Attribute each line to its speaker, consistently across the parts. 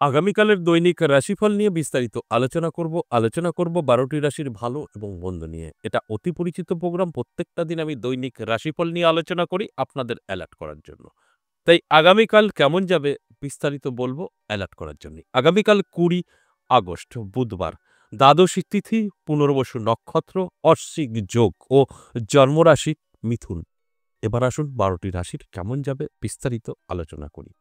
Speaker 1: আগামীকালের দৈনিক রাশিফল নিয়ে বিস্তারিত আলোচনা করব ১২টি রাশির ভালো এবং মন্দ নিয়ে। এটা অতি পরিচিত প্রোগ্রাম। প্রত্যেকটা দিন আমি দৈনিক রাশিফল নিয়ে আলোচনা করি আপনাদের অ্যালার্ট করার জন্য। তাই আগামীকাল কেমন যাবে বিস্তারিত বলব অ্যালার্ট করার জন্যই। আগামীকাল ২০ আগস্ট বুধবার, দ্বাদশী তিথি, পুনর্বসু নক্ষত্র, অশ্বিক যোগ ও জন্মরাশি মিথুন। এবার আসুন ১২টি রাশির কেমন যাবে বিস্তারিত আলোচনা করি।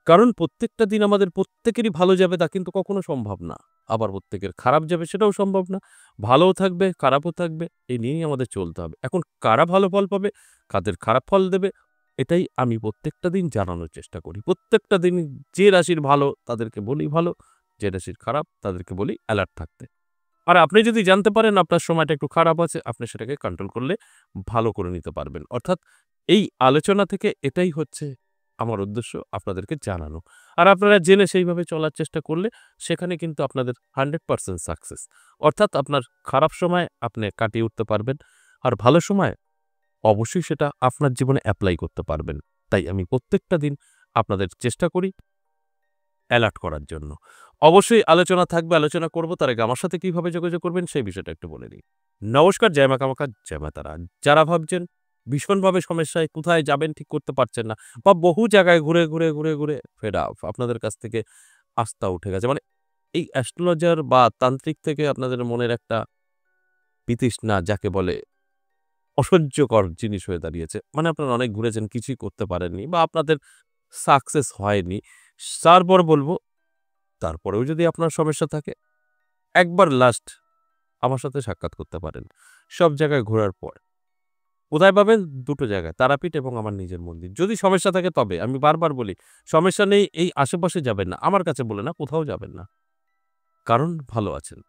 Speaker 1: কারণ প্রত্যেকটা দিন আমাদের প্রত্যেকেরই ভালো যাবে তা কিন্তু কখনো সম্ভব না। আবার প্রত্যেকের খারাপ যাবে সেটাও সম্ভব না। ভালোও থাকবে, খারাপও থাকবে। এই নিয়েই আমাদের চলতে হবে। এখন কারা ভালো ফল পাবে, কাদের খারাপ ফল দেবে, এটাই আমি প্রত্যেকটা দিন জানানোর চেষ্টা করি। প্রত্যেকটা দিন যে রাশির ভালো তাদেরকে বলি ভালো, যে রাশির খারাপ তাদেরকে বলি অ্যালার্ট থাকতে। আর আপনি যদি জানতে পারেন আপনার সময়টা একটু খারাপ আছে, আপনি সেটাকে কন্ট্রোল করলে ভালো করে নিতে পারবেন। অর্থাৎ এই আলোচনা থেকে এটাই হচ্ছে আমার উদ্দেশ্য আপনাদেরকে জানানো। আর আপনারা জেনে সেইভাবে চলার চেষ্টা করলে সেখানে কিন্তু আপনাদের 100% সাকসেস। অর্থাৎ আপনার খারাপ সময় আপনি কাটিয়ে উঠতে পারবেন। আর ভালো সময় অবশ্যই সেটা আপনার জীবনে এপ্লাই করতে পারবেন। তাই আমি প্রত্যেকটা দিন আপনাদের চেষ্টা করি অ্যালার্ট করার জন্য। অবশ্যই আলোচনা থাকবে, আলোচনা করব। তার আগে আমার সাথে কিভাবে যোগাযোগ করবেন সেই বিষয়টা একটু বলে দিই। নমস্কার, জয় মা কামাখ্যা, জয় মা তারা। যারা ভাবছেন ভীষণভাবে সমস্যায় কোথায় যাবেন ঠিক করতে পারছেন না বা বহু জায়গায় ঘুরে ফেড আপ, আপনাদের কাছ থেকে আস্থা উঠে গেছে। মানে এই অ্যাস্ট্রোলজার বা তান্ত্রিক থেকে আপনাদের মনের একটা বিতৃষ্ণা যাকে বলে অসহ্যকর জিনিস হয়ে দাঁড়িয়েছে। মানে আপনারা অনেক ঘুরেছেন, কিছুই করতে পারেননি বা আপনাদের সাকসেস হয়নি। তারপর বলব তারপরেও যদি আপনার সমস্যা থাকে একবার লাস্ট আমার সাথে সাক্ষাৎ করতে পারেন। সব জায়গায় ঘোরার পর। কোথায় পাবেন? ২ টো জায়গায়, তারাপীঠ এবং আমার নিজের মন্দির। যদি সমস্যা থাকে তবে আমি বারবার বলি, সমস্যা নেই এই আশেপাশে যাবেন না। আমার কাছে বলে না, কোথাও যাবেন না। কারণ ভালো আছেন।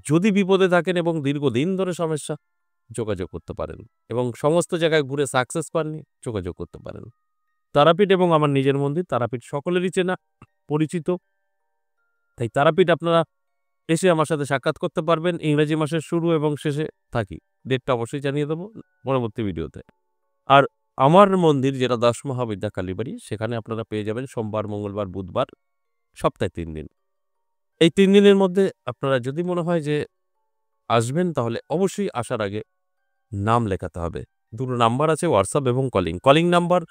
Speaker 1: যদি বিপদে থাকেন এবং দীর্ঘদিন ধরে সমস্যা, যোগাযোগ করতে পারেন এবং সমস্ত জায়গায় ঘুরে সাকসেস পাননি, যোগাযোগ করতে পারেন। তারাপীঠ এবং আমার নিজের মন্দির, তারাপীঠ সকলেরই চেনা, পরিচিত। তাই তারাপীঠ আপনারা এসে আমার সাথে সাক্ষাৎ করতে পারবেন। ইংরেজি মাসের শুরু এবং শেষে থাকি। ডেটটা অবশ্যই জানিয়ে দেব পরবর্তী ভিডিওতে। আর আমার মন্দির যেটা ১০ মহাবিদ্যা কালীবাড়ি, সেখানে আপনারা পেয়ে যাবেন সোমবার, মঙ্গলবার, বুধবার, সপ্তাহে ৩ দিন। এই ৩ দিনের মধ্যে আপনারা যদি মনে হয় যে আসবেন তাহলে অবশ্যই আসার আগে নাম লেখাতে হবে। ২ টো নাম্বার আছে WhatsApp এবং কলিং। কলিং নাম্বার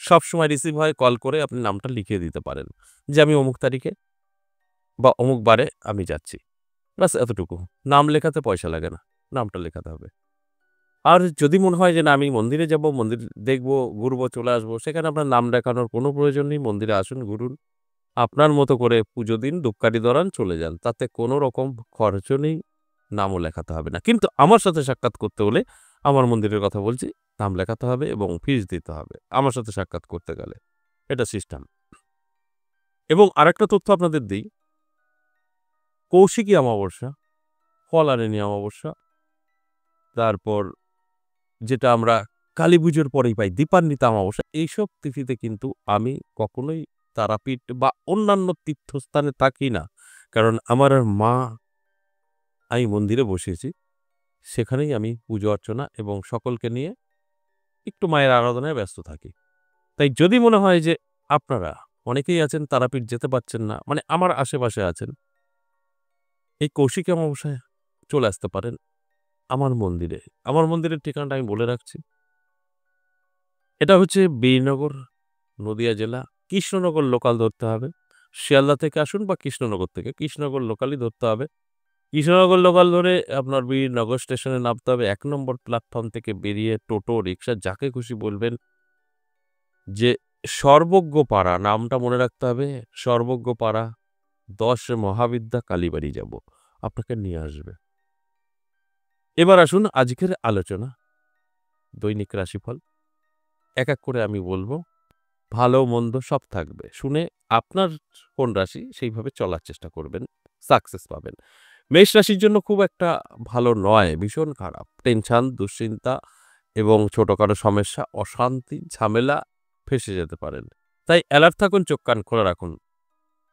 Speaker 1: সবসময় রিসিভ হয়, কল করে আপনি নামটা লিখিয়ে দিতে পারেন। যে আমি অমুক তারিখে বা অমুক বারে আমি যাচ্ছি। ব্যাস এতটুকু। নাম লেখাতে পয়সা লাগে না। নামটা লেখাতে হবে। আর যদি মনে হয় যে না আমি মন্দিরে যাব, মন্দির দেখব, ঘুরব, চলে আসব, সেখানে আপনার নাম লেখানোর কোনো প্রয়োজন নেই। মন্দিরে আসুন, ঘুরুন। আপনার মতো করে পুজো দিন, ধূপকাঠি ধরান, চলে যান। তাতে কোনো রকম খরচও নেই, নামও লেখাতে হবে না। কিন্তু আমার সাথে সাক্ষাৎ করতে হলে, আমার মন্দিরের কথা বলছি, নাম লেখাতে হবে এবং ফিস দিতে হবে। আমার সাথে সাক্ষাৎ করতে গেলে। এটা সিস্টেম। এবং আরেকটা তথ্য আপনাদের দেই, কৌশিকী অমাবস্যা, ফলারিণী অমাবস্যা, তারপর যেটা আমরা কালীপুজোর পরেই পাই দীপান্বিতা অমাবস্যা, এইসব তিথিতে কিন্তু আমি কখনোই তারাপীঠ বা অন্যান্য তীর্থস্থানে থাকি না। কারণ আমার মা, আমি মন্দিরে বসিয়েছি, সেখানেই আমি পুজো অর্চনা এবং সকলকে নিয়ে একটু মায়ের আরাধনায় ব্যস্ত থাকি। তাই যদি মনে হয় যে আপনারা অনেকেই আছেন তারাপীঠ যেতে পারছেন না, মানে আমার আশেপাশে আছেন, এই কৌশিকী অমাবস্যায় চলে আসতে পারেন আমার মন্দিরে। আমার মন্দিরের ঠিকানাটা আমি বলে রাখছি। এটা হচ্ছে বীরনগর, নদিয়া জেলা, কৃষ্ণনগর লোকাল ধরতে হবে। শিয়ালদা থেকে আসুন বা কৃষ্ণনগর থেকে, কৃষ্ণনগর লোকালই ধরতে হবে। কৃষ্ণনগর লোকাল ধরে আপনার বীরনগর স্টেশনে নামতে হবে। ১ নম্বর প্ল্যাটফর্ম থেকে বেরিয়ে টোটো, রিক্সা যাকে খুশি বলবেন যে সর্বজ্ঞপাড়া, নামটা মনে রাখতে হবে। সর্বজ্ঞপাড়া ১০ মহাবিদ্যা কালীবাড়ি যাব। আপনাকে নিয়ে আসবে। এবার আসুন আজকের আলোচনা, দৈনিক রাশিফল। এক, এক করে আমি বলব। ভালো মন্দ সব থাকবে। শুনে আপনার কোন রাশি সেইভাবে চলার চেষ্টা করবেন, সাকসেস পাবেন। মেষ রাশির জন্য খুব একটা ভালো নয়, ভীষণ খারাপ। টেনশন, দুশ্চিন্তা এবং ছোটখাটো সমস্যা, অশান্তি, ঝামেলা, ফেঁসে যেতে পারেন। তাই অ্যালার্ট থাকুন, চোখ কান খোলা রাখুন।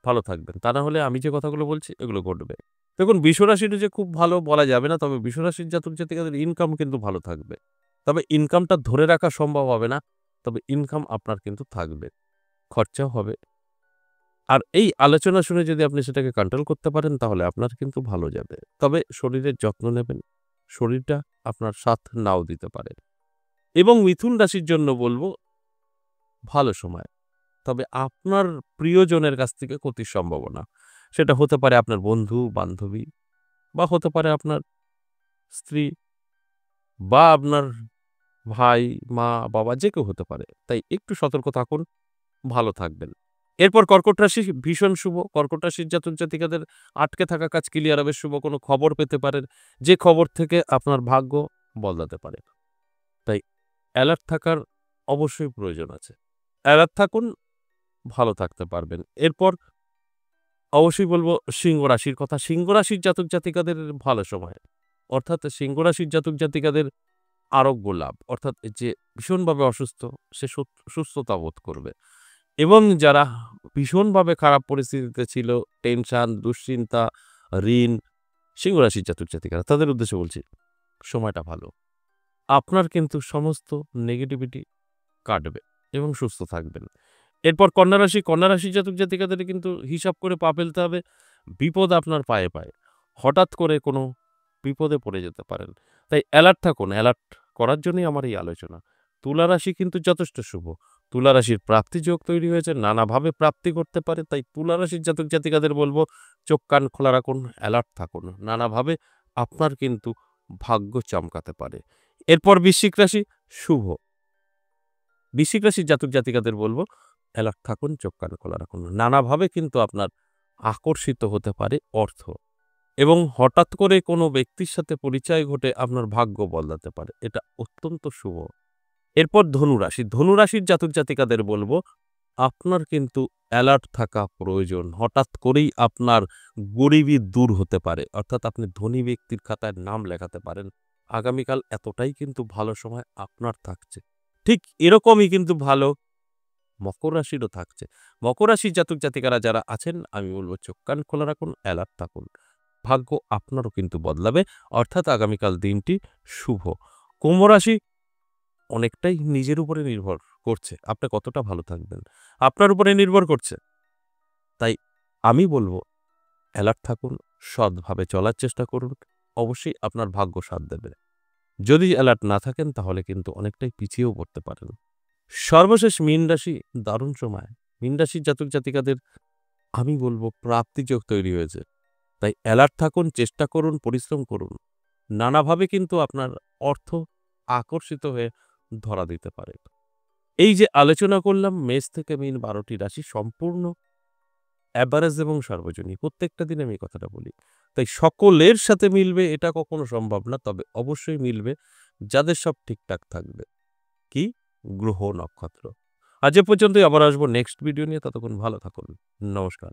Speaker 1: ভালো থাকবেন। তা না হলে আমি যে কথাগুলো বলছি এগুলো ঘটবে। দেখুন বৃষরাশিটা যে খুব ভালো বলা যাবে না, তবে বৃষরাশির জাতক জাতিকাদের ইনকাম কিন্তু ভালো থাকবে। তবে ইনকামটা ধরে রাখা সম্ভব হবে না। তবে ইনকাম আপনার কিন্তু থাকবে। খরচাও হবে। আর এই আলোচনা শুনে যদি আপনি সেটাকে কন্ট্রোল করতে পারেন তাহলে আপনার কিন্তু ভালো যাবে। তবে শরীরের যত্ন নেবেন। শরীরটা আপনার সাথ নাও দিতে পারে। এবং মিথুন রাশির জন্য বলব ভালো সময়। তবে আপনার প্রিয়জনের কাছ থেকে ক্ষতির সম্ভাবনা। সেটা হতে পারে আপনার বন্ধু-বান্ধবী বা হতে পারে আপনার স্ত্রী বা আপনার ভাই, মা, বাবা যে কেউ হতে পারে। তাই একটু সতর্ক থাকুন, ভালো থাকবেন। এরপর কর্কট রাশি ভীষণ শুভ। কর্কট রাশির জাতক-জাতিকাদের আটকে থাকা কাজ ক্লিয়ার হবে, শুভ কোনো খবর পেতে পারেন, যে খবর থেকে আপনার ভাগ্য বদলাতে পারে। তাই অ্যালার্ট থাকার অবশ্যই প্রয়োজন আছে। অ্যালার্ট থাকুন, ভালো থাকতে পারবেন। এরপর অবশ্যই বলব সিংহ রাশির কথা। সিংহ রাশির জাতক-জাতিকাদের ভালো সময়। অর্থাৎ সিংহ রাশির জাতক-জাতিকাদের আরোগ্য লাভ। অর্থাৎ যে ভীষণভাবে অসুস্থ সে সুস্থতা বোধ করবে। এবং যারা ভীষণভাবে খারাপ পরিস্থিতিতে ছিল, টেনশন, দুশ্চিন্তা, ঋণ, সিংহ রাশির জাতক-জাতিকারা তাদের উদ্দেশ্যে বলছি, সময়টা ভালো। আপনার কিন্তু সমস্ত নেগেটিভিটি কাটবে এবং সুস্থ থাকবেন। এরপর কন্যা রাশি। কন্যা রাশির জাতক-জাতিকাদের কিন্তু হিসাব করে পা ফেলতে হবে। বিপদ আপনার পায়ে, পায়ে। হঠাৎ করে কোনো বিপদে পড়ে যেতে পারেন। তাই অ্যালার্ট থাকুন। অ্যালার্ট করার জন্যই আমার এই আলোচনা। তুলা রাশি কিন্তু যথেষ্ট শুভ। তুলা রাশির প্রাপ্তিযোগ তৈরি হয়েছে, নানাভাবে প্রাপ্তি করতে পারে। তাই তুলা রাশির জাতক-জাতিকাদের বলব চোখ কান খোলা রাখুন, অ্যালার্ট থাকুন। নানাভাবে আপনার কিন্তু ভাগ্য চমকাতে পারে। এরপর বৃশ্চিক রাশি শুভ। বৃশ্চিক রাশির জাতক-জাতিকাদের বলব অ্যালার্ট থাকুন, চোখ কান খোলা রাখুন। নানাভাবে কিন্তু আপনার আকর্ষিত হতে পারে অর্থ এবং হঠাৎ করে কোনো ব্যক্তির সাথে পরিচয় ঘটে আপনার ভাগ্য বদলাতে পারে। এটা অত্যন্ত শুভ। এরপর ধনুরাশি। ধনুরাশির জাতক-জাতিকাদের বলব আপনার কিন্তু অ্যালার্ট থাকা প্রয়োজন। হঠাৎ করেই আপনার গরিবি দূর হতে পারে। অর্থাৎ আপনি ধনী ব্যক্তির খাতায় নাম লেখাতে পারেন। আগামীকাল এতটাই কিন্তু ভালো সময় আপনার থাকছে। ঠিক এরকমই কিন্তু ভালো মকর রাশিরও থাকছে। মকর রাশির জাতক-জাতিকারা যারা আছেন আমি বলব চোখ কান খোলা রাখুন, অ্যালার্ট থাকুন। ভাগ্য আপনারও কিন্তু বদলাবে। অর্থাৎ আগামীকাল দিনটি শুভ। কুম্ভ রাশি অনেকটাই নিজের উপরে নির্ভর করছে। আপনি কতটা ভালো থাকবেন। আপনার উপরে নির্ভর করছে। তাই আমি বলব অ্যালার্ট থাকুন, সৎভাবে চলার চেষ্টা করুন। অবশ্যই আপনার ভাগ্য সাথ দেবে। যদি অ্যালার্ট না থাকেন তাহলে কিন্তু অনেকটাই পিছিয়েও পড়তে পারেন। সর্বশেষ মীন রাশি দারুণ সময়। মীন রাশির জাতক-জাতিকাদের আমি বলব প্রাপ্তিযোগ তৈরি হয়েছে। তাই অ্যালার্ট থাকুন, চেষ্টা করুন, পরিশ্রম করুন। নানাভাবে কিন্তু আপনার অর্থ আকর্ষিত হয়ে ধরা দিতে পারে। এই যে আলোচনা করলাম মেষ থেকে মীন ১২টি রাশি সম্পূর্ণ এভারেজ এবং সর্বজনীন। প্রত্যেকটা দিন আমি এই কথাটা বলি। তাই সকলের সাথে মিলবে এটা কখনো সম্ভব না। তবে অবশ্যই মিলবে যাদের সব ঠিকঠাক থাকবে। কি? গ্রহ নক্ষত্র। আজ এ পর্যন্তই, আবার আসবো নেক্সট ভিডিও নিয়ে। ততক্ষণ ভালো থাকুন। নমস্কার।